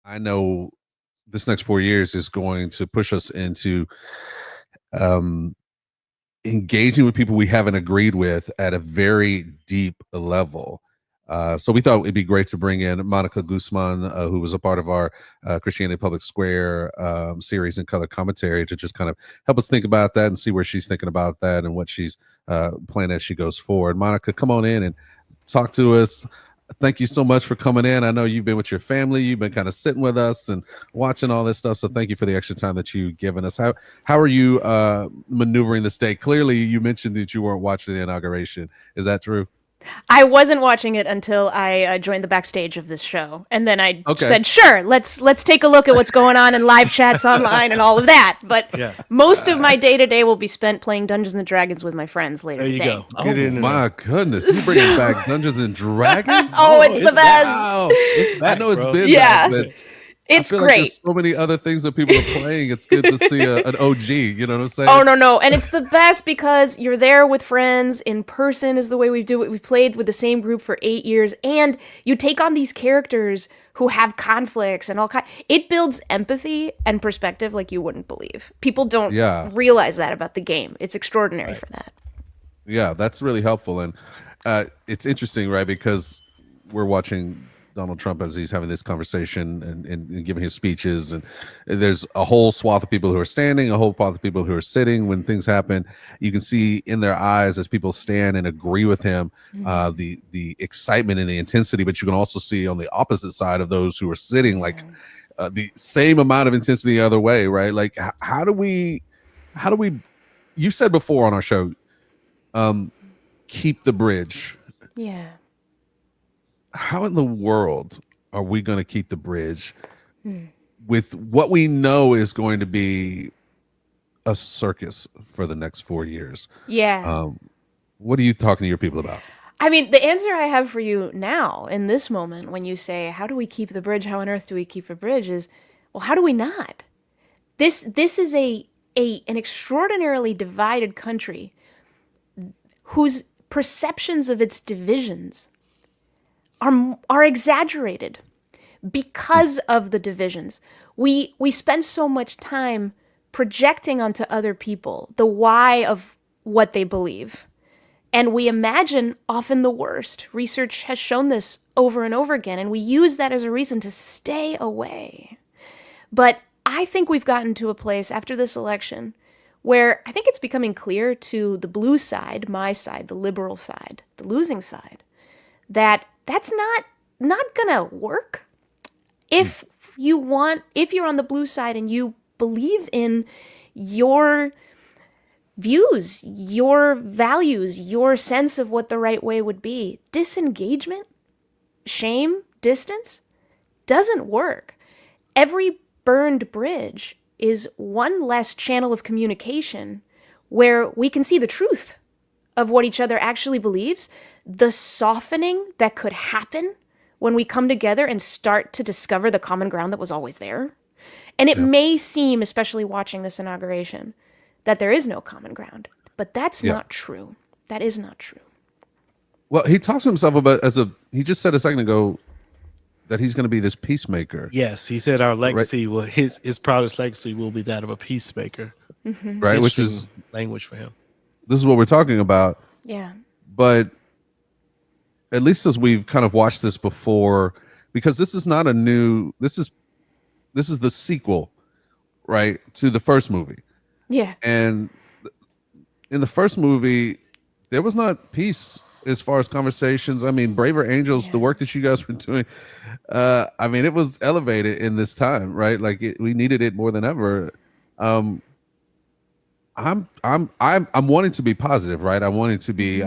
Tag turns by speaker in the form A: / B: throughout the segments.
A: I know this next 4 years is going to push us into um, engaging with people we haven't agreed with at a very deep level. So we thought it'd be great to bring in Monica Guzman, who was a part of our Christianity Public Square series and color commentary, to just kind of help us think about that and see where she's thinking about that and what she's planning as she goes forward. Monica, come on in and talk to us. Thank you so much for coming in. I know you've been with your family. You've been kind of sitting with us and watching all this stuff. So thank you for the extra time that you've given us. How are you maneuvering this day? Clearly, you mentioned that you weren't watching the inauguration. Is that true?
B: I wasn't watching it until I joined the backstage of this show, and then I
A: Okay.
B: said, "Sure, let's take a look at what's going on in live chats online and all of that." But most of my day to day will be spent playing Dungeons and Dragons with my friends later
C: There you
B: today.
C: go. Get
A: Oh
C: into
A: my goodness! You bringing back Dungeons and Dragons?
B: Oh, it's the best.
A: Wow.
C: It's back,
A: I know it's
C: bro.
A: been
B: Yeah.
A: back, but
B: It's
A: I feel like
B: great.
A: there's so many other things that people are playing. It's good to see an OG. You know what I'm saying?
B: Oh, no. And it's the best because you're there with friends. In person is the way we do it. We've played with the same group for 8 years. And you take on these characters who have conflicts and all kind. It builds empathy and perspective like you wouldn't believe. People don't realize that about the game. It's extraordinary for that.
A: Yeah, that's really helpful. And it's interesting, right? Because we're watching Donald Trump as he's having this conversation and giving his speeches. And there's a whole swath of people who are standing, a whole swath of people who are sitting. When things happen, you can see in their eyes as people stand and agree with him, the excitement and the intensity. But you can also see on the opposite side of those who are sitting, like the same amount of intensity the other way, right? Like, how do we, you said before on our show, keep the bridge.
B: Yeah.
A: How in the world are we going to keep the bridge with what we know is going to be a circus for the next 4 years?
B: Yeah.
A: What are you talking to your people about?
B: I mean, the answer I have for you now, in this moment, when you say, how do we keep the bridge? How on earth do we keep a bridge? Is, well, how do we not? This is an extraordinarily divided country whose perceptions of its divisions are exaggerated because of the divisions. We spend so much time projecting onto other people the why of what they believe. And we imagine often the worst. Research has shown this over and over again, and we use that as a reason to stay away. But I think we've gotten to a place after this election where I think it's becoming clear to the blue side, my side, the liberal side, the losing side, that that's not gonna work. If you're on the blue side and you believe in your views, your values, your sense of what the right way would be, disengagement, shame, distance doesn't work. Every burned bridge is one less channel of communication where we can see the truth of what each other actually believes, the softening that could happen when we come together and start to discover the common ground that was always there. And it may seem, especially watching this inauguration, that there is no common ground, but that's not true. That is not true.
A: Well, he talks to himself about he just said a second ago that he's going to be this peacemaker.
C: Yes, he said our legacy will his proudest legacy will be that of a peacemaker.
A: Right, which is
C: language for him.
A: This is what we're talking about.
B: Yeah.
A: But at least as we've kind of watched this before, because this is not a new, this is the sequel, right, to the first movie.
B: Yeah.
A: And in the first movie, there was not peace as far as conversations. I mean, Braver Angels, the work that you guys were doing, I mean, it was elevated in this time, right? Like we needed it more than ever. I'm wanting to be positive, right? I'm wanting to be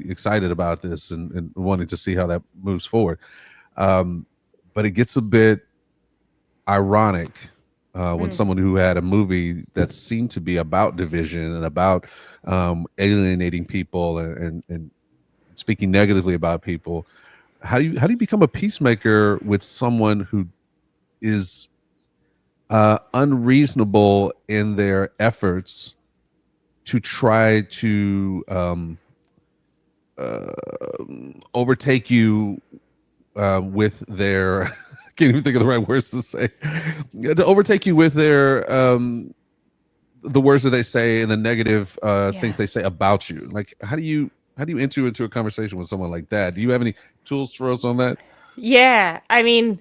A: excited about this and wanting to see how that moves forward. But it gets a bit ironic when someone who had a movie that seemed to be about division and about alienating people and speaking negatively about people, how do you become a peacemaker with someone who is unreasonable in their efforts to try to overtake you with their can't even think of the right words to say. To overtake you with their the words that they say and the negative things they say about you. Like, how do you enter into a conversation with someone like that? Do you have any tools for us on that?
B: Yeah, I mean,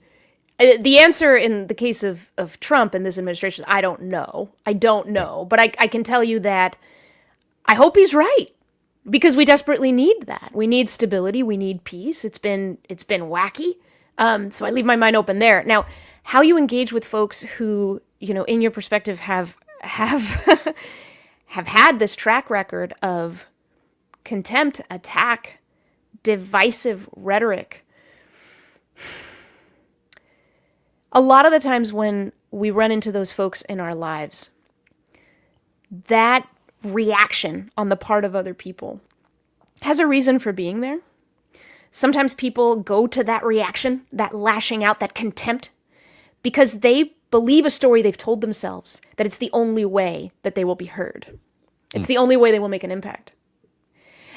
B: the answer in the case of Trump and this administration, I don't know. But I can tell you that I hope he's right, because we desperately need that. We need stability. We need peace. It's been wacky. So I leave my mind open there. Now, how you engage with folks who, in your perspective, have have had this track record of contempt, attack, divisive rhetoric. A lot of the times when we run into those folks in our lives, that reaction on the part of other people has a reason for being there. Sometimes people go to that reaction, that lashing out, that contempt, because they believe a story they've told themselves, that it's the only way that they will be heard. It's the only way they will make an impact.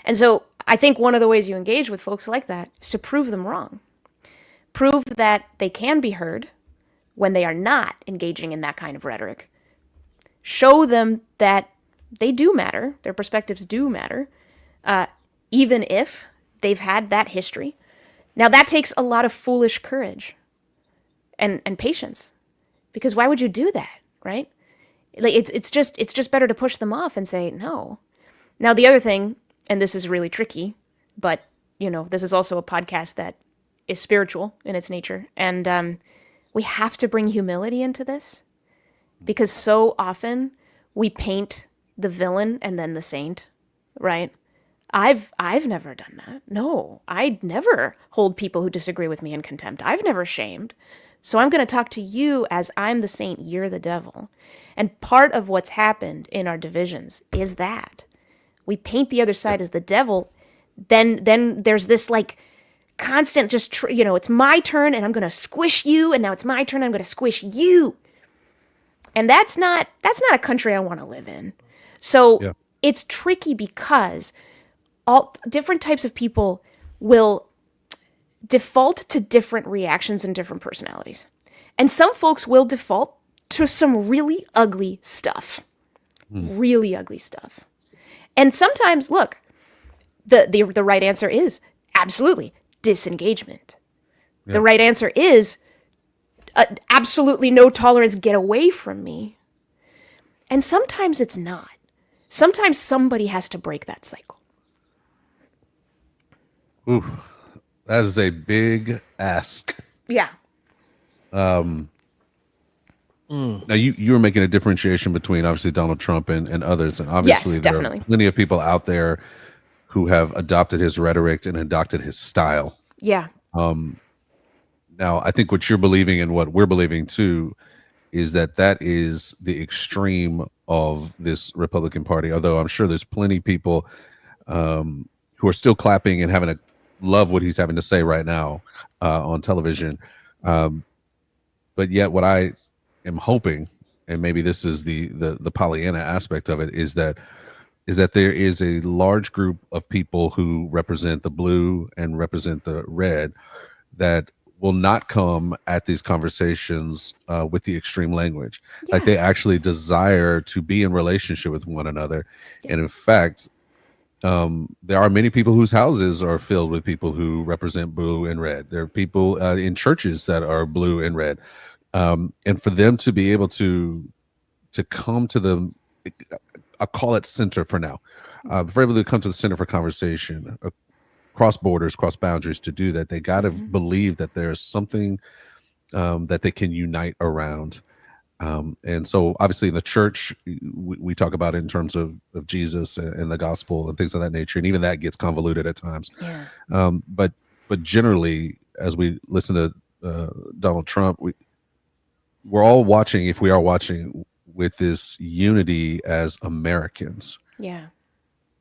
B: And so I think one of the ways you engage with folks like that is to prove them wrong. Prove that they can be heard when they are not engaging in that kind of rhetoric. Show them that they do matter, their perspectives do matter, even if they've had that history. Now, that takes a lot of foolish courage and patience, because why would you do that, right? Like, it's just better to push them off and say no. Now, the other thing, and this is really tricky, but this is also a podcast that is spiritual in its nature, and we have to bring humility into this, because so often we paint the villain and then the saint, right? I've never done that. No, I'd never hold people who disagree with me in contempt. I've never shamed. So I'm going to talk to you as I'm the saint, you're the devil. And part of what's happened in our divisions is that we paint the other side as the devil. Then there's this like constant just, it's my turn and I'm going to squish you. And now it's my turn. I'm going to squish you. And that's not a country I want to live in. So It's tricky because all different types of people will default to different reactions and different personalities. And some folks will default to some really ugly stuff. Really ugly stuff. And sometimes, look, the right answer is absolutely disengagement. The right answer is absolutely no tolerance, get away from me. And sometimes it's not. Sometimes somebody has to break that cycle.
A: Ooh, that is a big ask.
B: Yeah.
A: Now you were making a differentiation between obviously Donald Trump and others, and obviously there are plenty of people out there who have adopted his rhetoric and adopted his style.
B: Yeah.
A: Now I think what you're believing and what we're believing too is that is the extreme of this Republican Party. Although I'm sure there's plenty of people who are still clapping and having to love what he's having to say right now on television. But yet what I am hoping, and maybe this is the Pollyanna aspect of it, is that there is a large group of people who represent the blue and represent the red that will not come at these conversations with the extreme language. Yeah. Like they actually desire to be in relationship with one another. Yes. And in fact, there are many people whose houses are filled with people who represent blue and red. There are people in churches that are blue and red. And for them to be able to come to the, I'll call it center for now, for able to come to the center for conversation, cross borders, cross boundaries, to do that, they got to believe that there's something that they can unite around. And so obviously in the church, we talk about it in terms of Jesus and the gospel and things of that nature. And even that gets convoluted at times. Yeah. But generally, as we listen to Donald Trump, we're all watching, if we are watching, with this unity as Americans.
B: Yeah.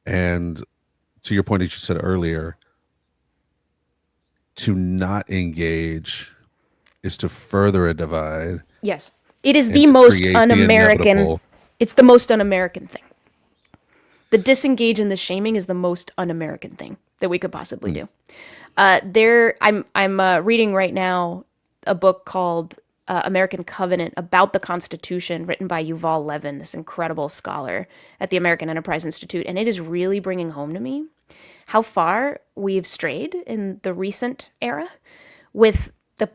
A: And to your point that you said earlier, to not engage is to further a divide.
B: Yes. It is the most un-American. It's the most un-American thing. The disengage and the shaming is the most un-American thing that we could possibly do. I'm reading right now a book called American Covenant about the Constitution, written by Yuval Levin, this incredible scholar at the American Enterprise Institute. And it is really bringing home to me how far we've strayed in the recent era with the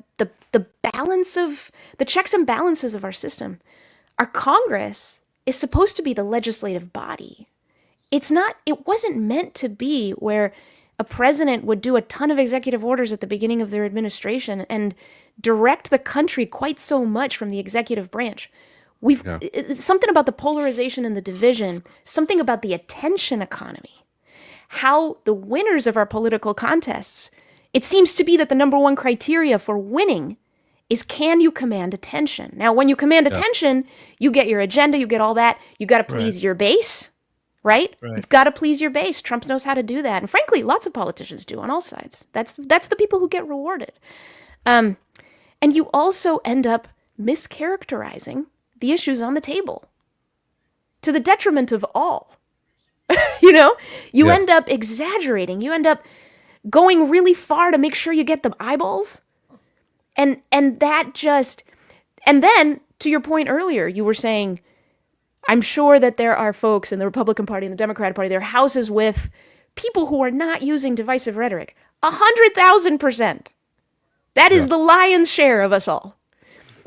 B: balance of the checks and balances of our system. Our Congress is supposed to be the legislative body. It wasn't meant to be where a president would do a ton of executive orders at the beginning of their administration and direct the country quite so much from the executive branch. It's something about the polarization and the division, something about the attention economy, how the winners of our political contests, it seems to be that the number one criteria for winning is, can you command attention? Now, when you command attention, you get your agenda, you get all that. You got to please your base, right? You've got to please your base. Trump knows how to do that. And frankly, lots of politicians do on all sides. That's the people who get rewarded. And you also end up mischaracterizing the issues on the table to the detriment of all. You end up exaggerating. You end up going really far to make sure you get the eyeballs. And then, to your point earlier, you were saying, I'm sure that there are folks in the Republican Party and the Democratic Party, their houses with people who are not using divisive rhetoric. 100,000%. That is the lion's share of us all.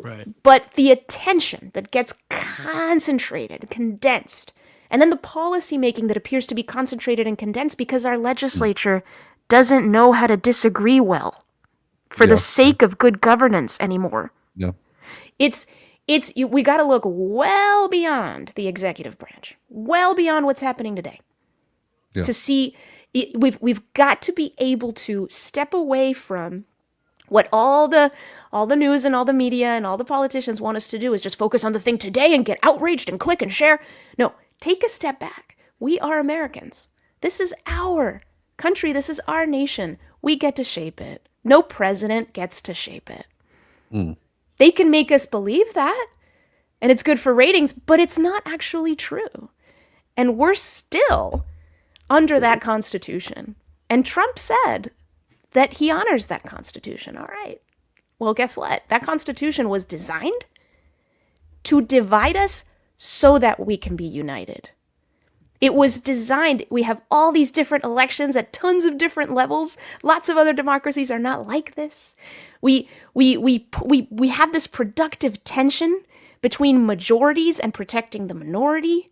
C: Right.
B: But the attention that gets concentrated, condensed, and then the policy making that appears to be concentrated and condensed because our legislature doesn't know how to disagree well for the sake of good governance anymore.
A: Yeah.
B: We got to look well beyond the executive branch, well beyond what's happening today, to see. We've got to be able to step away from what all the news and all the media and all the politicians want us to do, is just focus on the thing today and get outraged and click and share. No, take a step back. We are Americans. This is our country. This is our nation. We get to shape it. No president gets to shape it. They can make us believe that, and it's good for ratings, but it's not actually true. And we're still under that Constitution. And Trump said that he honors that Constitution. All right. Well, guess what? That Constitution was designed to divide us so that we can be united. It was designed, we have all these different elections at tons of different levels. Lots of other democracies are not like this. We have this productive tension between majorities and protecting the minority,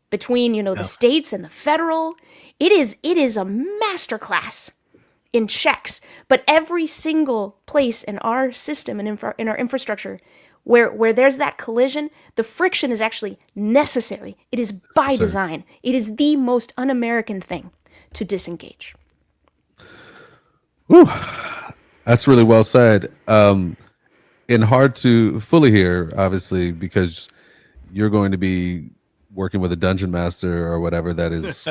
B: between, the states and the federal. It is a masterclass in checks. But every single place in our system and in our infrastructure where there's that collision, the friction is actually necessary. It is by design. It is the most un-American thing to disengage.
A: Whew. That's really well said. And hard to fully hear, obviously, because you're going to be working with a dungeon master or whatever that is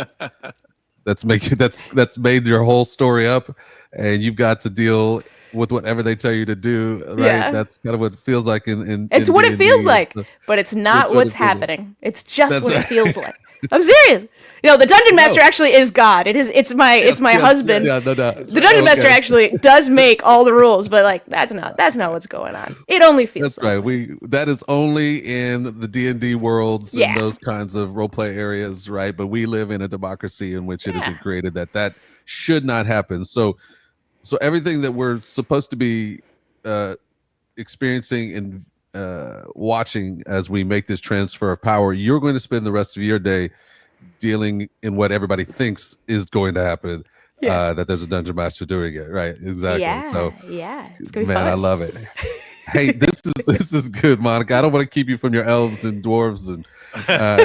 A: that's made your whole story up, and you've got to deal with whatever they tell you to do, right?
B: Yeah.
A: That's kind of what it feels like
B: It's what it feels like, but it's not what's happening. It's just what it feels like. I'm serious. The dungeon master actually is God. It's my husband.
A: Yeah, no doubt.
B: The dungeon master actually does make all the rules, but that's not what's going on. It only feels
A: that's right. That is only in the D&D worlds and those kinds of role play areas, right? But we live in a democracy in which it has been created that should not happen. So everything that we're supposed to be experiencing and watching as we make this transfer of power, you're going to spend the rest of your day dealing in what everybody thinks is going to happen. That there's a dungeon master doing it, right? Exactly.
B: It's gonna be fun.
A: I love it. Hey, this is good, Monica. I don't want to keep you from your elves and dwarves and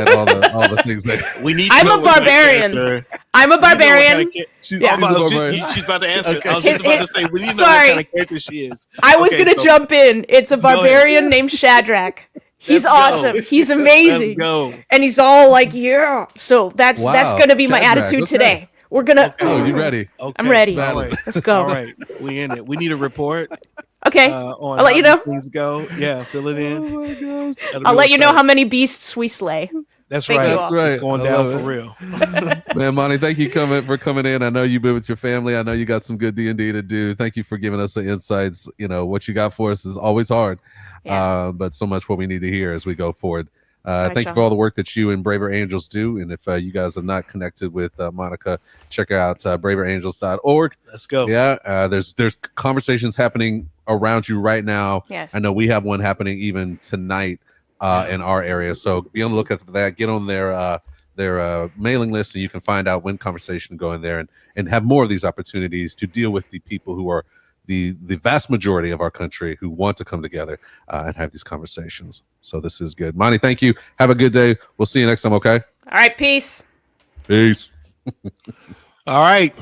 A: all the things that
C: we need.
B: I'm a barbarian. I'm a barbarian.
C: She's about to answer. Okay. I was just about to say we need to know what kind of character she is.
B: I was gonna jump in. It's a barbarian named Shadrach. He's awesome. He's amazing. And he's all like, yeah. So that's gonna be my attitude today. We're gonna.
A: Oh, you ready?
B: Okay. I'm ready. Let's go.
C: All right, we in it. We need a report.
B: Okay, I'll let you know.
C: Things go. Yeah, fill it in.
A: Oh my gosh.
B: I'll let you know how many beasts we slay.
C: That's
B: Thank
C: right.
B: you
A: That's
B: all.
A: right.
C: It's going
A: I
C: down
A: love
C: for
A: it.
C: real.
A: Man, Monty, thank you for coming in. I know you've been with your family. I know you got some good D&D to do. Thank you for giving us the insights. You know, what you got for us is always hard,
B: Yeah.
A: but so much what we need to hear as we go forward.
B: Right,
A: Thank you
B: y'all.
A: for all the work that you and Braver Angels do. And if you guys are not connected with Monica, check out braverangels.org.
C: Let's go.
A: Yeah, there's conversations happening around you right now.
B: Yes.
A: I know we have one happening even tonight in our area. So be on the lookout for that. Get on their mailing list, and you can find out when conversation go in there and have more of these opportunities to deal with the people who are the vast majority of our country who want to come together and have these conversations. So this is good. Monty, thank you. Have a good day. We'll see you next time, okay?
B: All right, peace.
A: Peace.
C: All right.